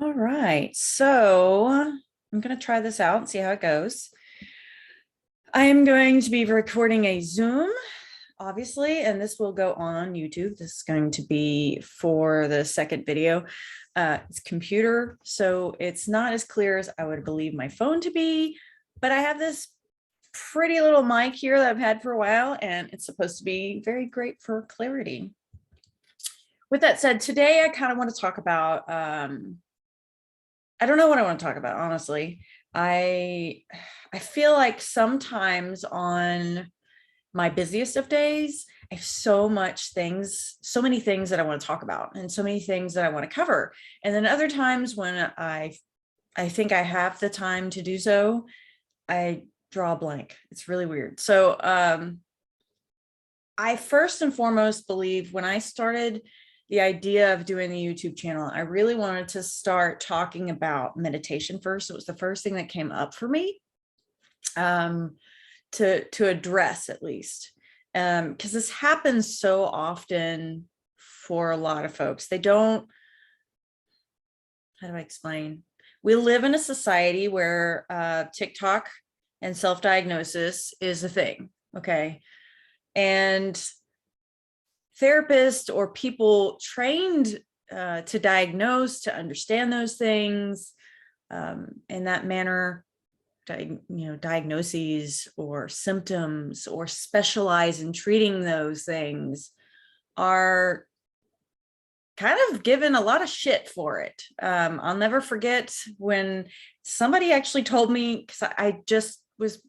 All right, so I'm going to try this out and see how it goes. I am going to be recording a Zoom, obviously, and this will go on YouTube. This is going to be for the second video. It's computer, so it's not as clear as I would believe my phone to be, but I have this pretty little mic here that I've had for a while, and it's supposed to be very great for clarity. With that said, today I kind of want to talk about I don't know what I want to talk about, honestly. I feel like sometimes on my busiest of days, I have so many things that I want to talk about and so many things that I want to cover. And then other times when I think I have the time to do so, I draw a blank. It's really weird. So I first and foremost believe when I started the idea of doing the YouTube channel, I really wanted to start talking about meditation first. It was the first thing that came up for me to address, at least, because this happens so often for a lot of folks. They don't, how do I explain? We live in a society where TikTok and self-diagnosis is a thing, okay? And therapists or people trained to diagnose, to understand those things in that manner, diagnoses or symptoms, or specialize in treating those things, are kind of given a lot of shit for it. I'll never forget when somebody actually told me, because I just was,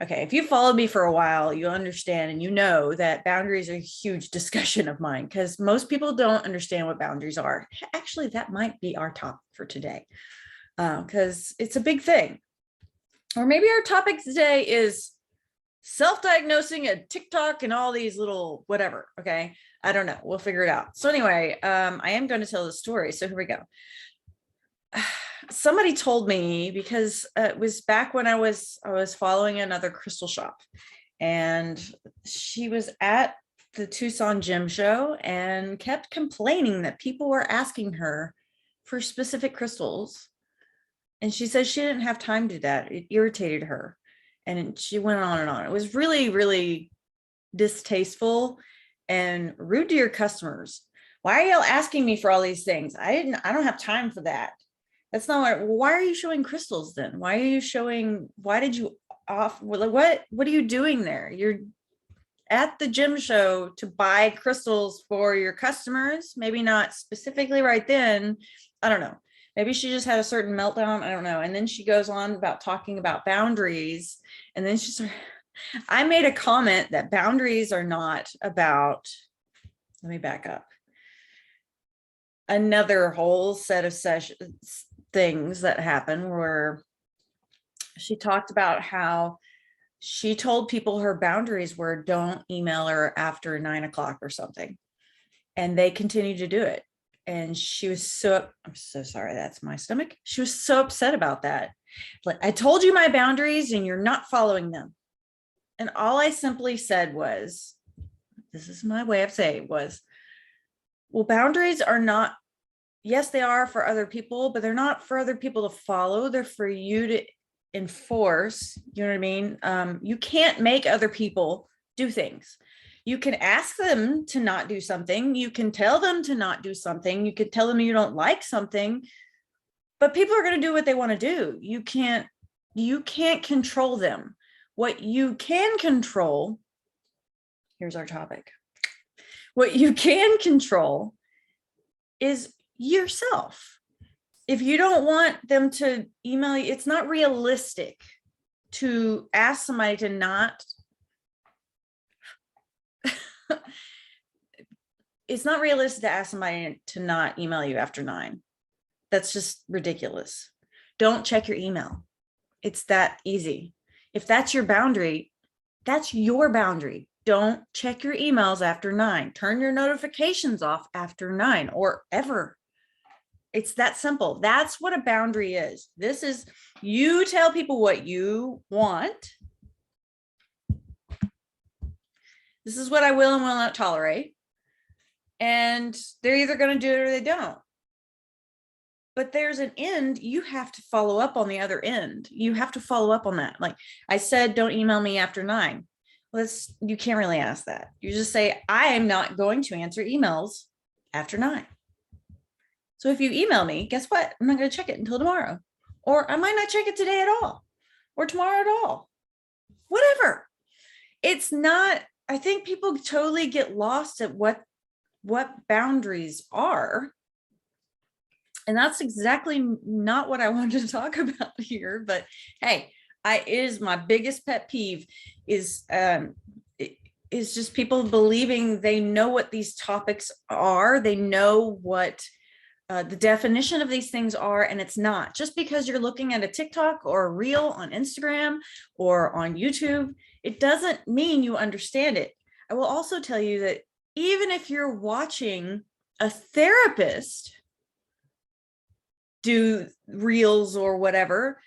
okay, if you followed me for a while, you understand and you know that boundaries are a huge discussion of mine, because most people don't understand what boundaries are. Actually, that might be our topic for today, because it's a big thing. Or maybe our topic today is self-diagnosing and TikTok and all these little whatever. Okay, I don't know. We'll figure it out. So anyway, I am going to tell the story. So here we go. Somebody told me, because it was back when I was following another crystal shop, and she was at the Tucson gym show and kept complaining that people were asking her for specific crystals. And she said she didn't have time to do that. It irritated her. And she went on and on. It was really, really distasteful and rude to your customers. Why are y'all asking me for all these things? I don't have time for that. That's not what, why are you showing crystals then? Why did you off, what are you doing there? You're at the gym show to buy crystals for your customers, maybe not specifically right then. I don't know. Maybe she just had a certain meltdown. I don't know. And then she goes on about talking about boundaries. And then I made a comment that boundaries are not about, let me back up. Another whole set of things that happen where she talked about how she told people her boundaries were don't email her after 9 o'clock or something. And they continue to do it. And she was I'm so sorry, that's my stomach. She was so upset about that. Like, I told you my boundaries and you're not following them. And all I simply said was, this is my way of saying, was, well, boundaries are not, yes, they are for other people, but they're not for other people to follow. They're for you to enforce. You know what I mean? You can't make other people do things. You can ask them to not do something. You can tell them to not do something. You could tell them you don't like something, but people are going to do what they want to do. You can't control them. What you can control, here's our topic. What you can control is yourself. If you don't want them to email you, it's not realistic to ask somebody to not, it's not realistic to ask somebody to not email you after 9. That's just ridiculous. Don't check your email. It's that easy. If that's your boundary, that's your boundary. Don't check your emails after 9. Turn your notifications off after 9 or ever. It's that simple. That's what a boundary is. This is, you tell people what you want. This is what I will and will not tolerate. And they're either going to do it or they don't. but there's an end. You have to follow up on the other end. You have to follow up on that. Like I said, don't email me after 9. You can't really ask that. You just say, I am not going to answer emails after 9. So if you email me, guess what? I'm not going to check it until tomorrow, or I might not check it today at all, or tomorrow at all, whatever. It's not, I think people totally get lost at what boundaries are. And that's exactly not what I wanted to talk about here, but hey, it is my biggest pet peeve is just people believing they know what these topics are. They know what the definition of these things are, and it's not. Just because you're looking at a TikTok or a reel on Instagram or on YouTube, it doesn't mean you understand it. I will also tell you that even if you're watching a therapist do reels or whatever,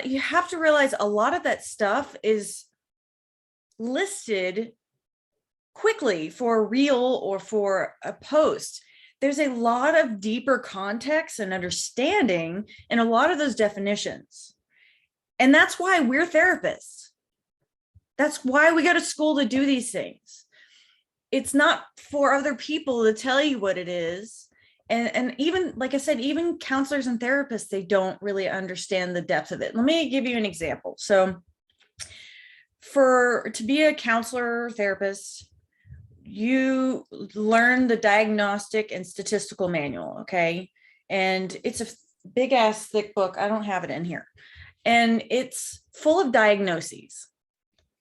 you have to realize a lot of that stuff is listed quickly for a reel or for a post. There's a lot of deeper context and understanding in a lot of those definitions. And that's why we're therapists. That's why we go to school to do these things. It's not for other people to tell you what it is. And even, like I said, even counselors and therapists, they don't really understand the depth of it. Let me give you an example. So to be a counselor or therapist, you learn the diagnostic and statistical manual, okay? And it's a big ass thick book. I don't have it in here. And it's full of diagnoses.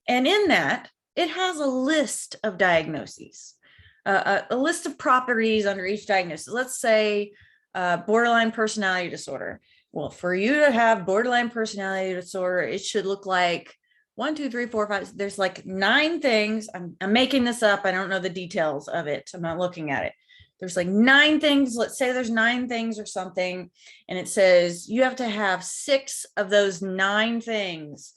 And in that, it has a list of diagnoses. A list of properties under each diagnosis. Let's say borderline personality disorder. Well, for you to have borderline personality disorder, it should look like 1, 2, 3, 4, 5. There's like 9 things. I'm making this up. I don't know the details of it. I'm not looking at it. There's like 9 things. Let's say there's 9 things or something. And it says you have to have 6 of those 9 things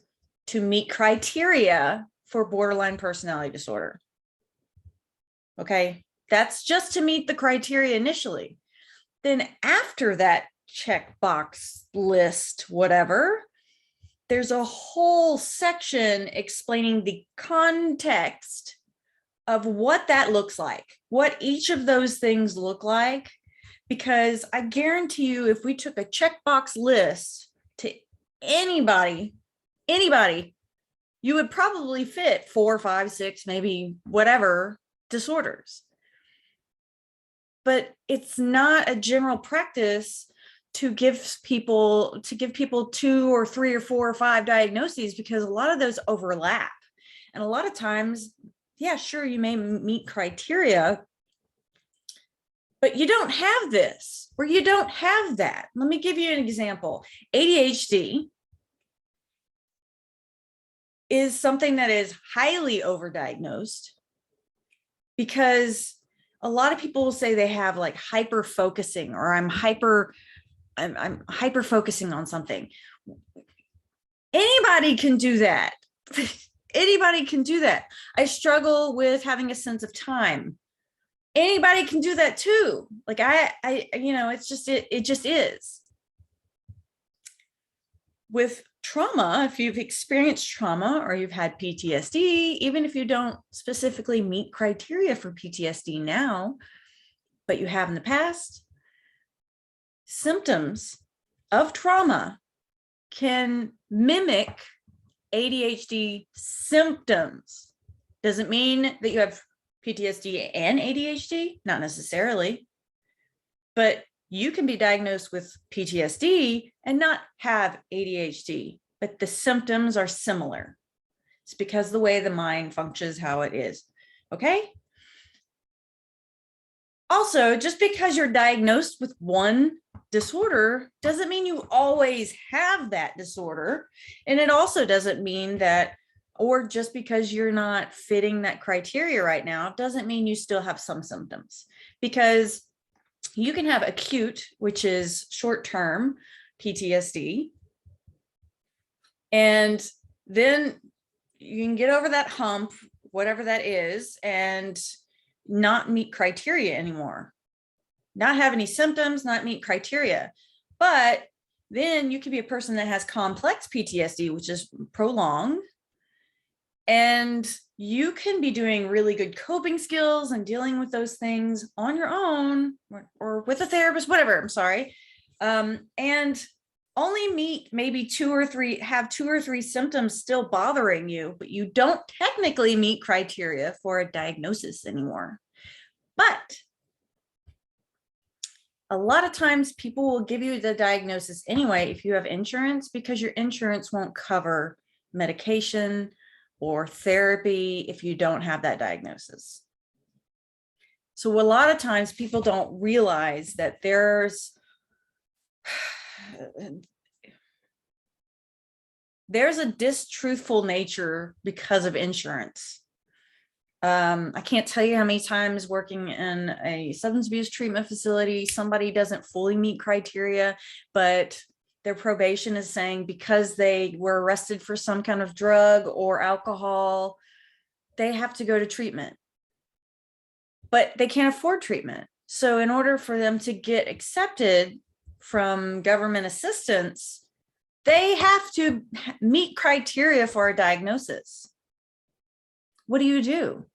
to meet criteria for borderline personality disorder. Okay, that's just to meet the criteria initially. Then after that checkbox list, whatever, there's a whole section explaining the context of what that looks like, what each of those things look like. Because I guarantee you, if we took a checkbox list to anybody, you would probably fit 4, 5, 6, maybe whatever disorders. But it's not a general practice to give people 2 or 3 or 4 or 5 diagnoses, because a lot of those overlap. And a lot of times, yeah, sure, you may meet criteria, but you don't have this, or you don't have that. Let me give you an example. ADHD is something that is highly overdiagnosed, because a lot of people will say they have like hyper focusing, or I'm hyper focusing on something. Anybody can do that. Anybody can do that. I struggle with having a sense of time. Anybody can do that too. Like it's just, it just is. With trauma, if you've experienced trauma or you've had PTSD, even if you don't specifically meet criteria for PTSD now, but you have in the past, symptoms of trauma can mimic ADHD symptoms. Doesn't mean that you have PTSD and ADHD, not necessarily, but you can be diagnosed with PTSD and not have ADHD, but the symptoms are similar. It's because the way the mind functions, how it is. Okay. Also, just because you're diagnosed with one disorder doesn't mean you always have that disorder. And it also doesn't mean that, or just because you're not fitting that criteria right now, doesn't mean you still have some symptoms. Because you can have acute, which is short-term PTSD, and then you can get over that hump, whatever that is, and not meet criteria anymore. Not have any symptoms, not meet criteria. But then you could be a person that has complex PTSD, which is prolonged, and you can be doing really good coping skills and dealing with those things on your own or with a therapist, whatever. I'm sorry. And only meet maybe have two or three symptoms still bothering you, but you don't technically meet criteria for a diagnosis anymore. But a lot of times people will give you the diagnosis anyway if you have insurance, because your insurance won't cover medication or therapy if you don't have that diagnosis. So a lot of times people don't realize that there's a distruthful nature because of insurance. I can't tell you how many times working in a substance abuse treatment facility, somebody doesn't fully meet criteria, but their probation is saying because they were arrested for some kind of drug or alcohol, they have to go to treatment, but they can't afford treatment. So in order for them to get accepted from government assistance, they have to meet criteria for a diagnosis. What do you do?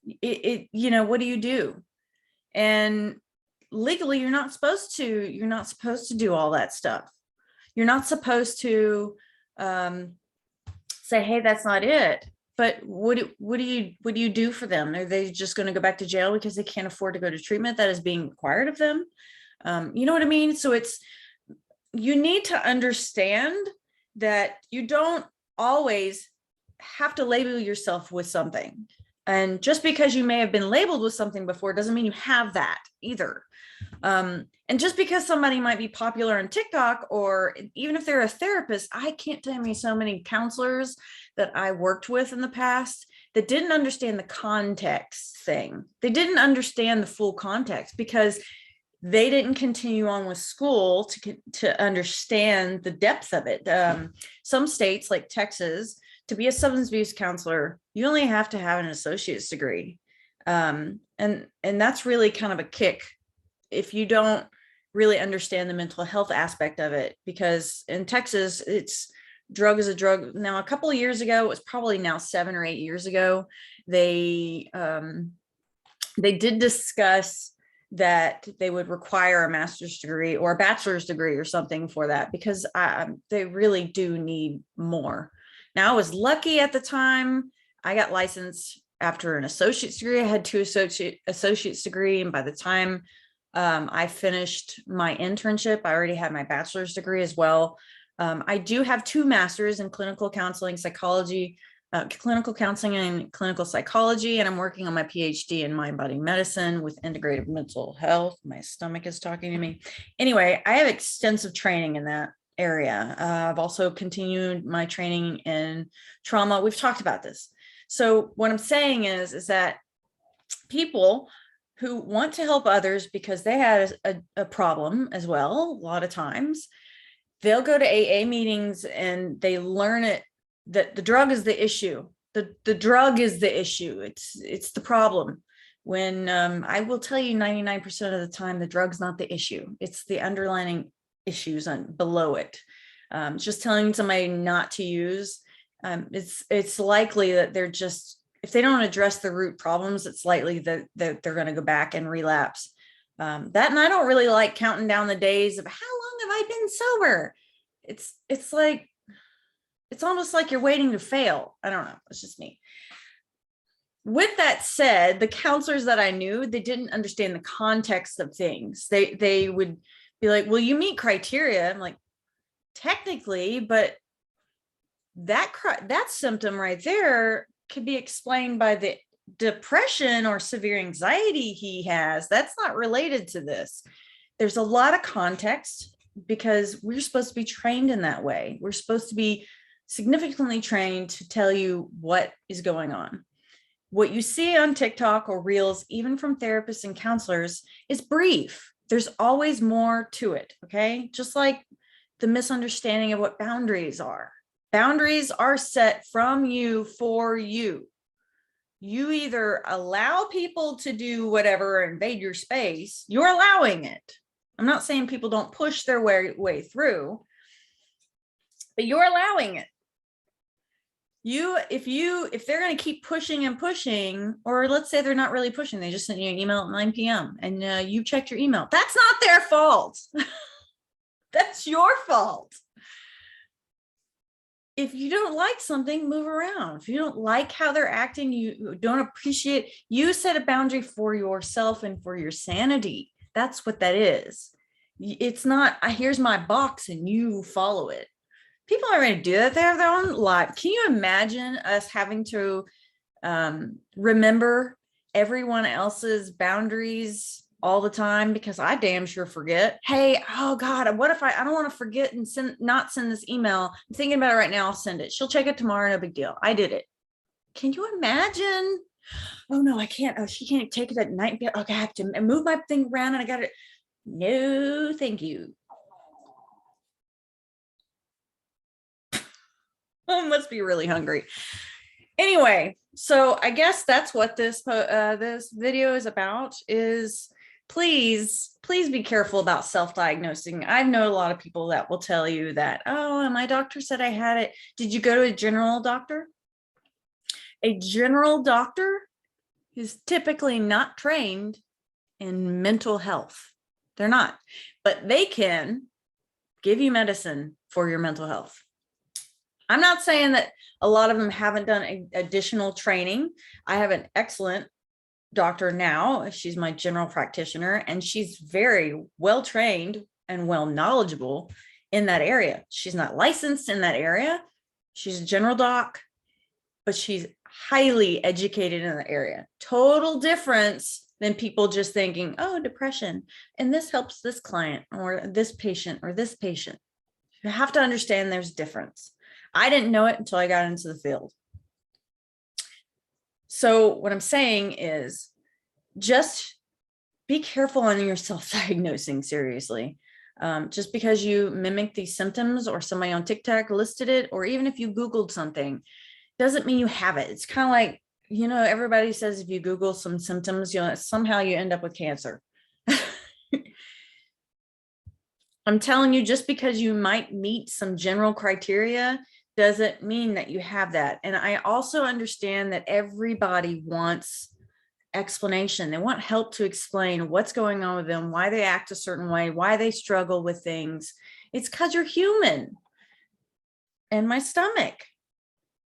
What do you do? And legally, you're not supposed to do all that stuff. You're not supposed to say, hey, that's not it. But what do you do for them? Are they just going to go back to jail because they can't afford to go to treatment that is being required of them? You know what I mean? So you need to understand that you don't always have to label yourself with something. And just because you may have been labeled with something before doesn't mean you have that either. And just because somebody might be popular on TikTok, or even if they're a therapist, I can't tell you so many counselors that I worked with in the past that didn't understand the context thing. They didn't understand the full context because they didn't continue on with school to understand the depth of it. Some states like Texas, to be a substance abuse counselor, you only have to have an associate's degree. And that's really kind of a kick if you don't really understand the mental health aspect of it, because in Texas, drug is a drug. Now, a couple of years ago, it was probably now 7 or 8 years ago, they did discuss that they would require a master's degree or a bachelor's degree or something for that, because they really do need more. Now, I was lucky at the time. I got licensed after an associate's degree. I had 2 associate's degree. And by the time I finished my internship, I already had my bachelor's degree as well. I do have 2 masters in clinical counseling psychology, clinical counseling and clinical psychology, and I'm working on my PhD in mind-body medicine with integrative mental health. My stomach is talking to me. Anyway, I have extensive training in that area. I've also continued my training in trauma. We've talked about this. So what I'm saying is that people who want to help others because they had a problem as well, a lot of times, they'll go to AA meetings and they learn it that the drug is the issue. The drug is the issue. It's the problem. When I will tell you 99% of the time, the drug's not the issue. It's the underlying issues below it. Just telling somebody not to use, it's likely that they're just, if they don't address the root problems, it's likely that they're going to go back and relapse. And I don't really like counting down the days of how long have I been sober. It's like, it's almost like you're waiting to fail. I don't know. It's just me. With that said, the counselors that I knew, they didn't understand the context of things. They would be like, well, you meet criteria. I'm like, technically, but that symptom right there could be explained by the depression or severe anxiety he has. That's not related to this. There's a lot of context because we're supposed to be trained in that way. We're supposed to be significantly trained to tell you what is going on. What you see on TikTok or Reels, even from therapists and counselors, is brief. There's always more to it, okay? Just like the misunderstanding of what boundaries are. Boundaries are set from you for you. You either allow people to do whatever, invade your space, you're allowing it. I'm not saying people don't push their way through, but you're allowing it. If they're going to keep pushing and pushing, or let's say they're not really pushing, they just sent you an email at 9 p.m. and you checked your email. That's not their fault. That's your fault. If you don't like something, move around. If you don't like how they're acting, you don't appreciate, you set a boundary for yourself and for your sanity. That's what that is. It's not, here's my box and you follow it. People aren't going to do that. They have their own life. Can you imagine us having to remember everyone else's boundaries all the time? Because I damn sure forget. Hey, oh God, what if I don't want to forget and not send this email. I'm thinking about it right now. I'll send it. She'll check it tomorrow. No big deal. I did it. Can you imagine? Oh no, I can't. Oh, she can't take it at night. Okay, I have to move my thing around and I got it. No, thank you. I must be really hungry. Anyway, so I guess that's what this video is about, is please be careful about self-diagnosing. I've known a lot of people that will tell you that, oh, my doctor said I had it. Did you go to a general doctor? A general doctor is typically not trained in mental health. They're not, but they can give you medicine for your mental health. I'm not saying that a lot of them haven't done additional training. I have an excellent doctor now. She's my general practitioner, and she's very well trained and well knowledgeable in that area. She's not licensed in that area. She's a general doc, but she's highly educated in the area. Total difference than people just thinking, oh, depression, and this helps this client or this patient or this patient. You have to understand there's difference. I didn't know it until I got into the field. So what I'm saying is just be careful on your self-diagnosing, seriously. Just because you mimic these symptoms or somebody on TikTok listed it, or even if you Googled something, doesn't mean you have it. It's kind of like, you know, everybody says if you Google some symptoms, you know, somehow you end up with cancer. I'm telling you, just because you might meet some general criteria doesn't mean that you have that. And I also understand that everybody wants explanation. They want help to explain what's going on with them, why they act a certain way, why they struggle with things. It's because you're human. And my stomach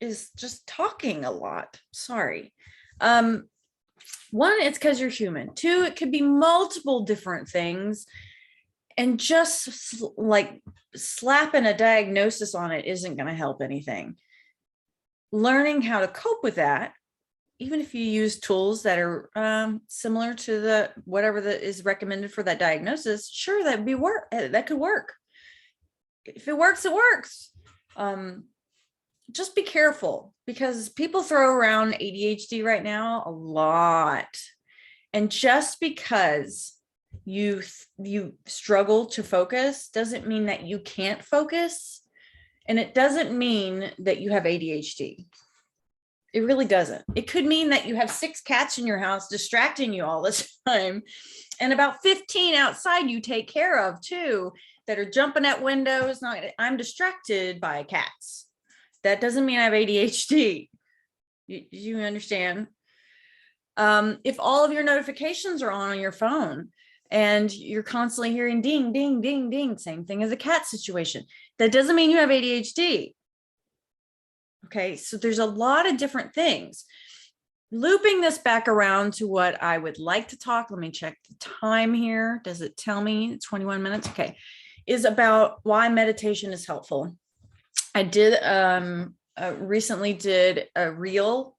is just talking a lot. Sorry. One, it's because you're human. Two, it could be multiple different things. And just like slapping a diagnosis on it isn't going to help anything. Learning how to cope with that, even if you use tools that are similar to the whatever that is recommended for that diagnosis, sure, that could work. If it works, it works. Just be careful, because people throw around ADHD right now a lot. And just because you struggle to focus doesn't mean that you can't focus, and it doesn't mean that you have ADHD. It really doesn't. It could mean that you have 6 cats in your house distracting you all the time, and about 15 outside you take care of too, that are jumping at windows. I'm distracted by cats. That doesn't mean I have ADHD. You understand? If all of your notifications are on your phone and you're constantly hearing ding, ding, ding, ding, same thing as a cat situation, that doesn't mean you have ADHD. Okay, so there's a lot of different things. Looping this back around to what I would like to talk, let me check the time here. Does it tell me 21 minutes? Okay, is about why meditation is helpful. I did recently did a reel,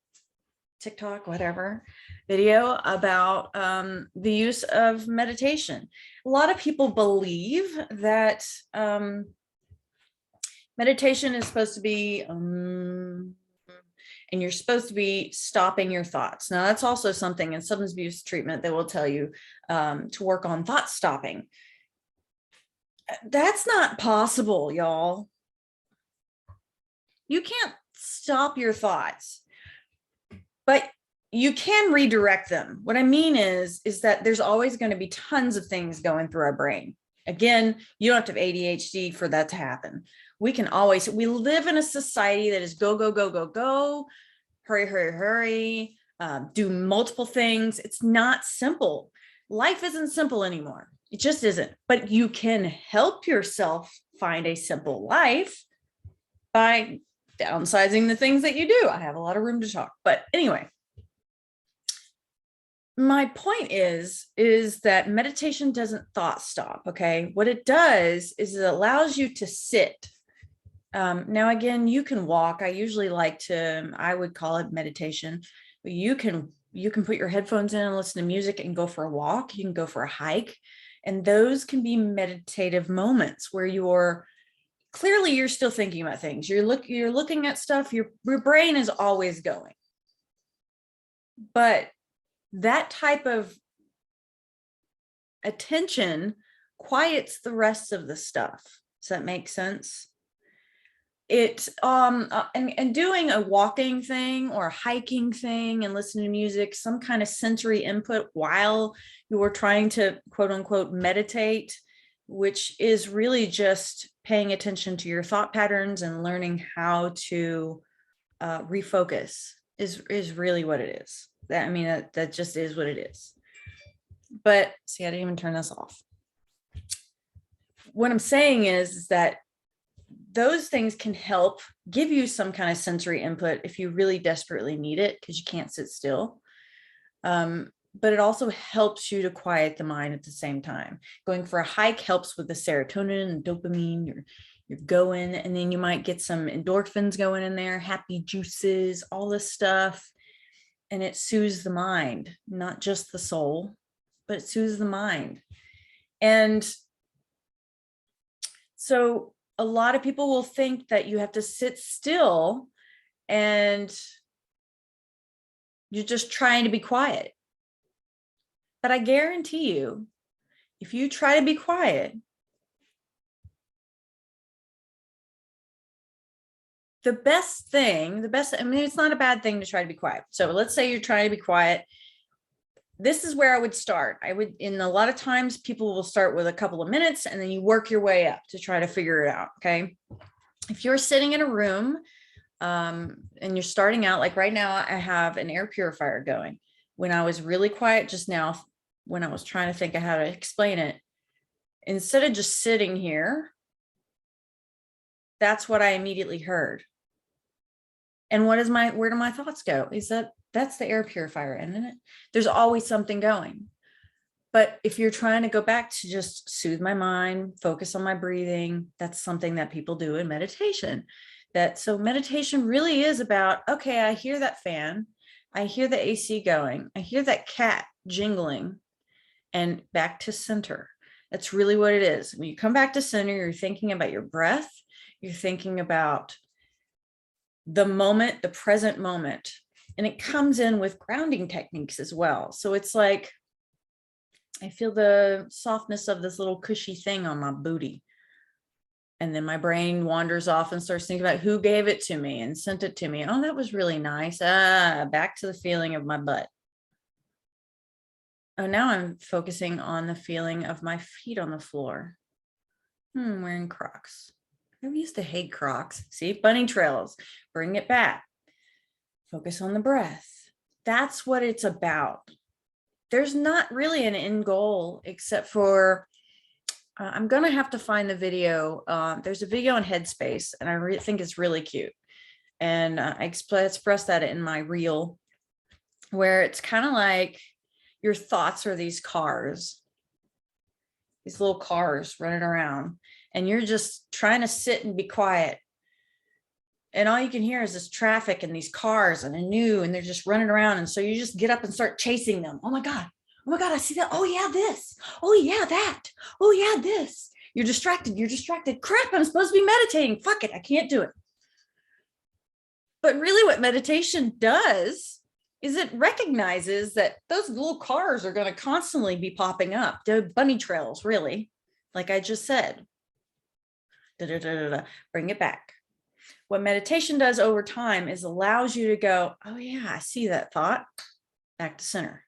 TikTok, whatever, video about the use of meditation. A lot of people believe that meditation is supposed to be, and you're supposed to be stopping your thoughts. Now, that's also something in substance abuse treatment that will tell you to work on thought stopping. That's not possible, y'all. You can't stop your thoughts, but you can redirect them. What I mean is that there's always going to be tons of things going through our brain. Again, you don't have to have ADHD for that to happen. We live in a society that is go, go, go, go, go, hurry, hurry, hurry, do multiple things. It's not simple. Life isn't simple anymore. It just isn't. But you can help yourself find a simple life by downsizing the things that you do. I have a lot of room to talk. But anyway, my point is that meditation doesn't thought stop. Okay. What it does is it allows you to sit. Now, again, you can walk. I would call it meditation. But you can put your headphones in and listen to music and go for a walk. You can go for a hike. And those can be meditative moments where you're still thinking about things. You're looking at stuff. Your brain is always going. But that type of attention quiets the rest of the stuff. Does that make sense? It and doing a walking thing or a hiking thing and listening to music, some kind of sensory input while you're trying to quote unquote meditate, which is really just paying attention to your thought patterns and learning how to refocus is really what it is. That just is what it is. But see, I didn't even turn this off. What I'm saying is that those things can help give you some kind of sensory input if you really desperately need it, because you can't sit still. But it also helps you to quiet the mind at the same time. Going for a hike helps with the serotonin and dopamine. You're going, and then you might get some endorphins going in there, happy juices, all this stuff. And it soothes the mind, not just the soul, but it soothes the mind. And so a lot of people will think that you have to sit still and you're just trying to be quiet. But I guarantee you, if you try to be quiet, it's not a bad thing to try to be quiet. So let's say you're trying to be quiet. This is where I would start. In a lot of times people will start with a couple of minutes and then you work your way up to try to figure it out. Okay. If you're sitting in a room and you're starting out, like right now, I have an air purifier going. When I was really quiet just now, when I was trying to think of how to explain it, instead of just sitting here, that's what I immediately heard. And where do my thoughts go? That's the air purifier, isn't it? There's always something going. But if you're trying to go back to just soothe my mind, focus on my breathing, that's something that people do in meditation. So meditation really is about, okay, I hear that fan, I hear the AC going, I hear that cat jingling, and back to center. That's really what it is. When you come back to center, you're thinking about your breath, you're thinking about the moment, the present moment. And it comes in with grounding techniques as well. So it's like, I feel the softness of this little cushy thing on my booty. And then my brain wanders off and starts thinking about who gave it to me and sent it to me. Oh, that was really nice. Back to the feeling of my butt. Oh, now I'm focusing on the feeling of my feet on the floor. I'm wearing Crocs. I used to hate Crocs. See, bunny trails, bring it back. Focus on the breath. That's what it's about. There's not really an end goal except for, I'm going to have to find the video. There's a video on Headspace and I think it's really cute. And I expressed that in my reel, where it's kind of like your thoughts are these cars, these little cars running around, and you're just trying to sit and be quiet. And all you can hear is this traffic and these cars and and they're just running around. And so you just get up and start chasing them. Oh my God, I see that. Oh yeah, this. Oh yeah, that. Oh yeah, this. You're distracted. Crap, I'm supposed to be meditating. Fuck it, I can't do it. But really what meditation does is it recognizes that those little cars are going to constantly be popping up. They're bunny trails, really, like I just said. Bring it back. What meditation does over time is allows you to go, oh yeah, I see that thought. back to center.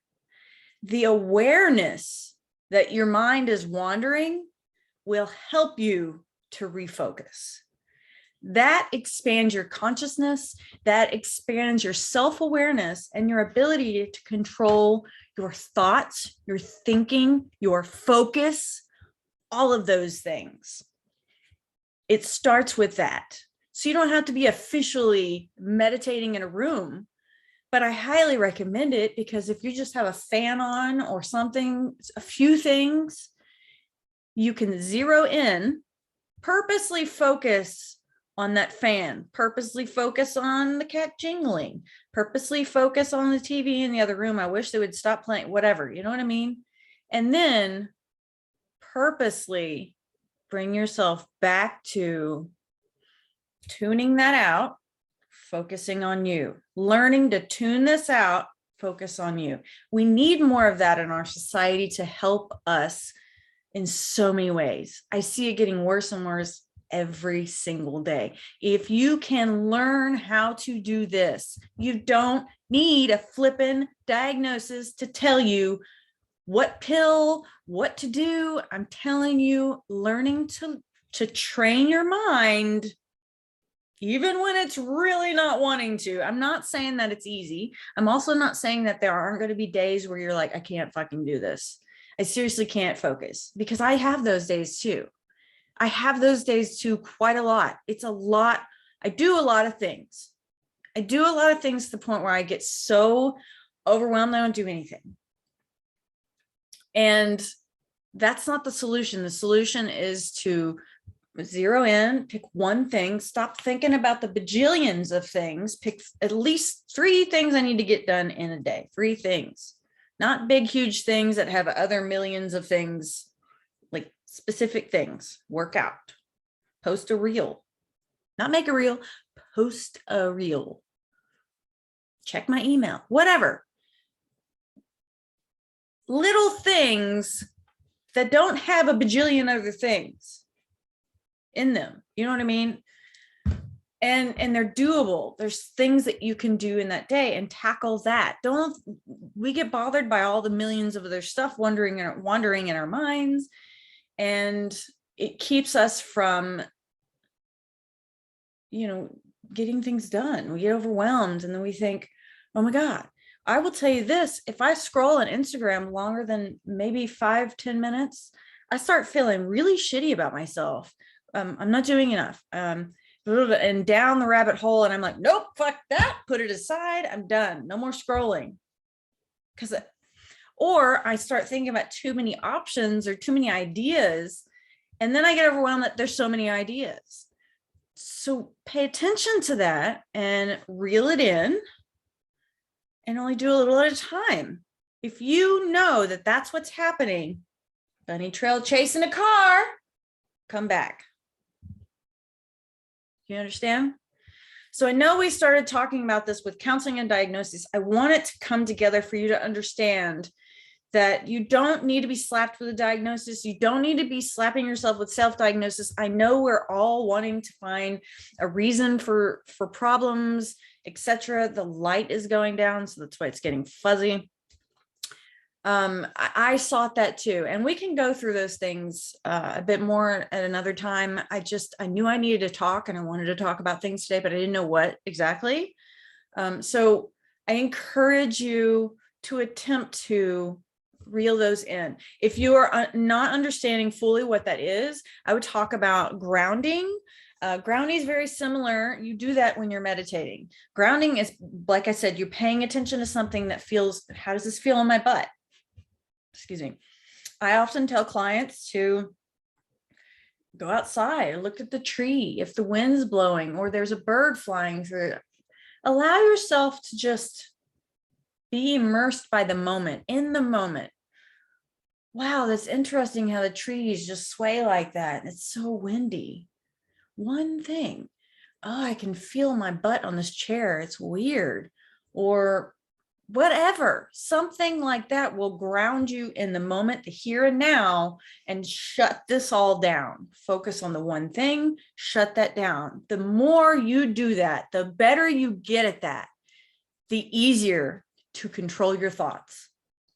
The awareness that your mind is wandering will help you to refocus. That expands your consciousness, that expands your self-awareness and your ability to control your thoughts, your thinking, your focus, all of those things. It starts with that. So you don't have to be officially meditating in a room, but I highly recommend it, because if you just have a fan on or something, a few things, you can zero in, purposely focus on that fan, purposely focus on the cat jingling, purposely focus on the TV in the other room. I wish they would stop playing, whatever, you know what I mean? And then purposely bring yourself back to tuning that out, focusing on you, learning to tune this out, focus on you. We need more of that in our society to help us in so many ways. I see it getting worse and worse every single day. If you can learn how to do this, you don't need a flippin' diagnosis to tell you what pill, what to do. I'm telling you, learning to train your mind, even when it's really not wanting to. I'm not saying that it's easy. I'm also not saying that there aren't going to be days where you're like, I can't fucking do this. I seriously can't focus, because I have those days too. I have those days too, quite a lot. It's a lot. I do a lot of things. I do a lot of things to the point where I get so overwhelmed, I don't do anything. And that's not the solution. The solution is to zero in, pick one thing, stop thinking about the bajillions of things, pick at least 3 things I need to get done in a day. 3 things, not big, huge things that have other millions of things, like specific things. Work out, post a reel, not make a reel, post a reel, check my email, whatever. Little things that don't have a bajillion other things in them. You know what I mean? And they're doable. There's things that you can do in that day and tackle that. Don't we get bothered by all the millions of other stuff wandering in our minds, and it keeps us from, you know, getting things done. We get overwhelmed, and then we think, oh my God. I will tell you this, if I scroll on Instagram longer than maybe 5-10 minutes, I start feeling really shitty about myself. I'm not doing enough. And down the rabbit hole, and I'm like, nope, fuck that, put it aside, I'm done, no more scrolling. Or I start thinking about too many options or too many ideas, and then I get overwhelmed that there's so many ideas. So pay attention to that and reel it in, and only do a little at a time. If you know that that's what's happening, bunny trail chasing a car, come back. You understand? So I know we started talking about this with counseling and diagnosis. I want it to come together for you to understand that you don't need to be slapped with a diagnosis. You don't need to be slapping yourself with self-diagnosis. I know we're all wanting to find a reason for problems, etc. The light is going down, so that's why it's getting fuzzy. I sought that too, and we can go through those things a bit more at another time. I knew I needed to talk, and I wanted to talk about things today, but I didn't know what exactly. So I encourage you to attempt to reel those in. If you are not understanding fully what that is, I would talk about grounding. Grounding is very similar. You do that when you're meditating. Grounding is, like I said, you're paying attention to something that feels, how does this feel in my butt? Excuse me. I often tell clients to go outside and look at the tree. If the wind's blowing or there's a bird flying through, allow yourself to just be immersed by the moment, in the moment. Wow, that's interesting how the trees just sway like that. It's so windy. One thing, oh, I can feel my butt on this chair. It's weird. Or whatever, something like that will ground you in the moment, the here and now, and shut this all down. Focus on the one thing, shut that down. The more you do that, the better you get at that, the easier to control your thoughts.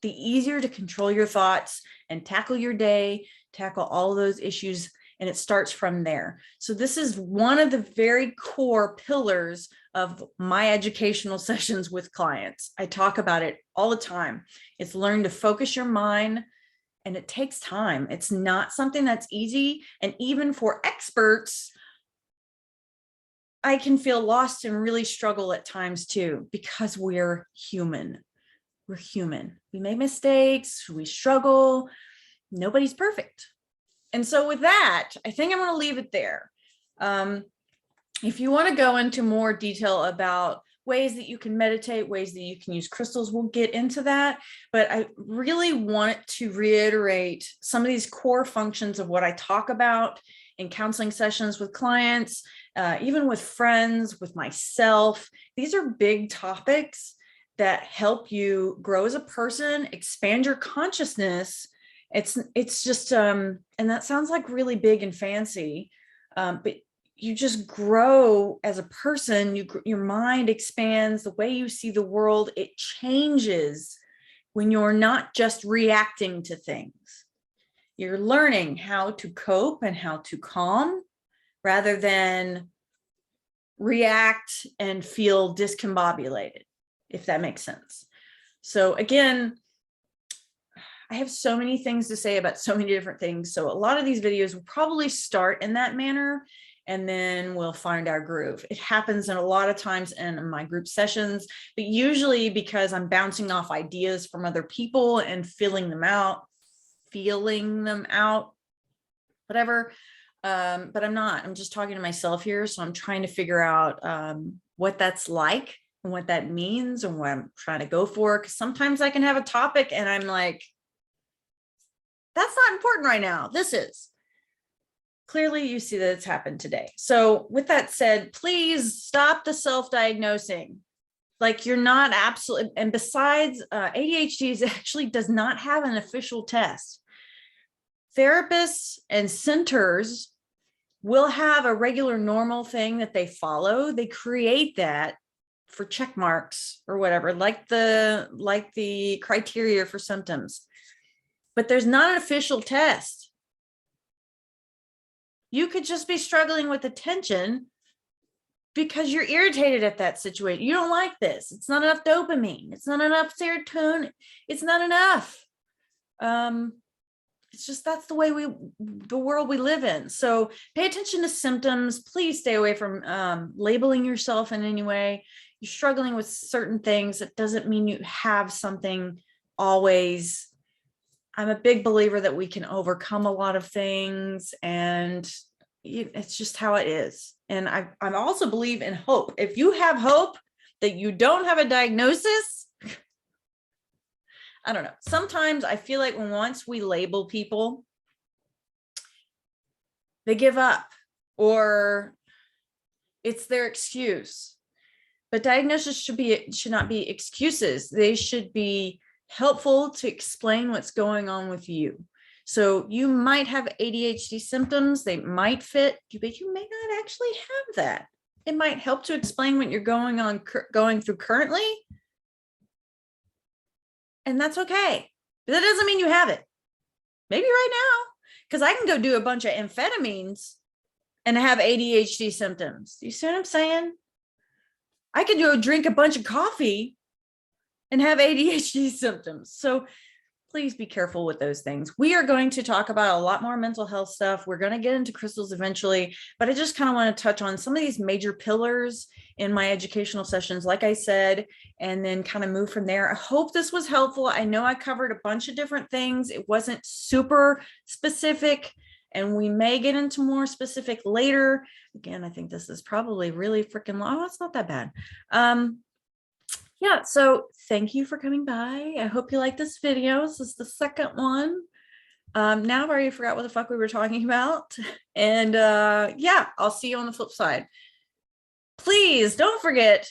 The easier to control your thoughts and tackle your day, tackle all of those issues, and it starts from there. So this is one of the very core pillars of my educational sessions with clients. I talk about it all the time. It's learn to focus your mind, and it takes time. It's not something that's easy. And even for experts, I can feel lost and really struggle at times too, because we're human. We're human. We make mistakes, we struggle. Nobody's perfect. And so with that, I think I'm going to leave it there. If you want to go into more detail about ways that you can meditate, ways that you can use crystals, we'll get into that. But I really want to reiterate some of these core functions of what I talk about in counseling sessions with clients, even with friends, with myself. These are big topics that help you grow as a person, expand your consciousness. It's just, and that sounds like really big and fancy, but you just grow as a person. Your mind expands, the way you see the world, it changes when you're not just reacting to things. You're learning how to cope and how to calm rather than react and feel discombobulated, if that makes sense. So again, I have so many things to say about so many different things. So a lot of these videos will probably start in that manner, and then we'll find our groove. It happens in a lot of times in my group sessions, but usually because I'm bouncing off ideas from other people and feeling them out, whatever. But I'm not, I'm just talking to myself here. So I'm trying to figure out what that's like and what that means and what I'm trying to go for. Because sometimes I can have a topic and I'm like, that's not important right now. This is. Clearly, you see that it's happened today. So with that said, please stop the self-diagnosing. Like, you're not absolutely, and besides, ADHD actually does not have an official test. Therapists and centers will have a regular normal thing that they follow. They create that for check marks or whatever, like the criteria for symptoms. But there's not an official test. You could just be struggling with attention because you're irritated at that situation. You don't like this. It's not enough dopamine. It's not enough serotonin. It's not enough. It's just, that's the way the world we live in. So pay attention to symptoms. Please stay away from labeling yourself in any way. You're struggling with certain things. It doesn't mean you have something always. I'm a big believer that we can overcome a lot of things, and it's just how it is. And I also believe in hope. If you have hope that you don't have a diagnosis, I don't know. Sometimes I feel like once we label people, they give up or it's their excuse. But diagnosis should not be excuses. They should be helpful to explain what's going on with you. So you might have ADHD symptoms, they might fit, but you may not actually have that. It might help to explain what you're going through currently. And that's okay. But that doesn't mean you have it. Maybe right now, because I can go do a bunch of amphetamines and have ADHD symptoms. You see what I'm saying? I could go drink a bunch of coffee and have ADHD symptoms. So please be careful with those things. We are going to talk about a lot more mental health stuff. We're going to get into crystals eventually, but I just kind of want to touch on some of these major pillars in my educational sessions, like I said, and then kind of move from there. I hope this was helpful. I know I covered a bunch of different things. It wasn't super specific, and we may get into more specific later. Again, I think this is probably really freaking long. Oh, it's not that bad. Yeah, so thank you for coming by. I hope you like this video. This is the second one. Now I've already forgot what the fuck we were talking about. And yeah, I'll see you on the flip side. Please don't forget,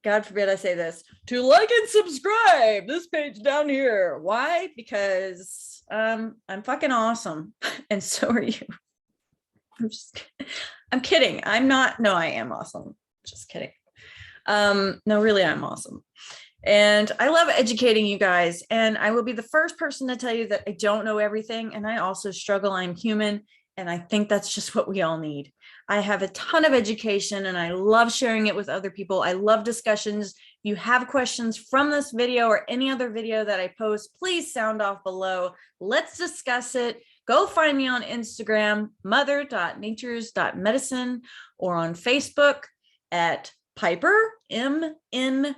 God forbid I say this, to like and subscribe this page down here. Why? Because I'm fucking awesome. And so are you. I'm kidding. I'm not. No, I am awesome. Just kidding. No, really, I'm awesome. And I love educating you guys. And I will be the first person to tell you that I don't know everything. And I also struggle. I'm human. And I think that's just what we all need. I have a ton of education and I love sharing it with other people. I love discussions. If you have questions from this video or any other video that I post, please sound off below. Let's discuss it. Go find me on Instagram, Mother.Natures.Medicine, or on Facebook at PiperMNM.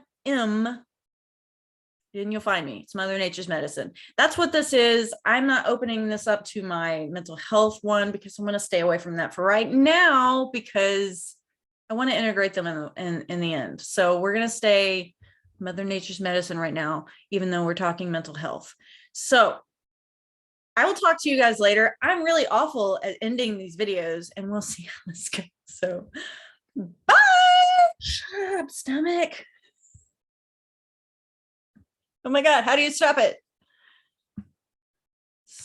And you'll find me. It's Mother Nature's Medicine. That's what this is. I'm not opening this up to my mental health one because I'm going to stay away from that for right now because I want to integrate them in the end. So we're going to stay Mother Nature's Medicine right now, even though we're talking mental health. So I will talk to you guys later. I'm really awful at ending these videos and we'll see how this goes. So bye. Shut up, stomach. Oh my God, how do you stop it?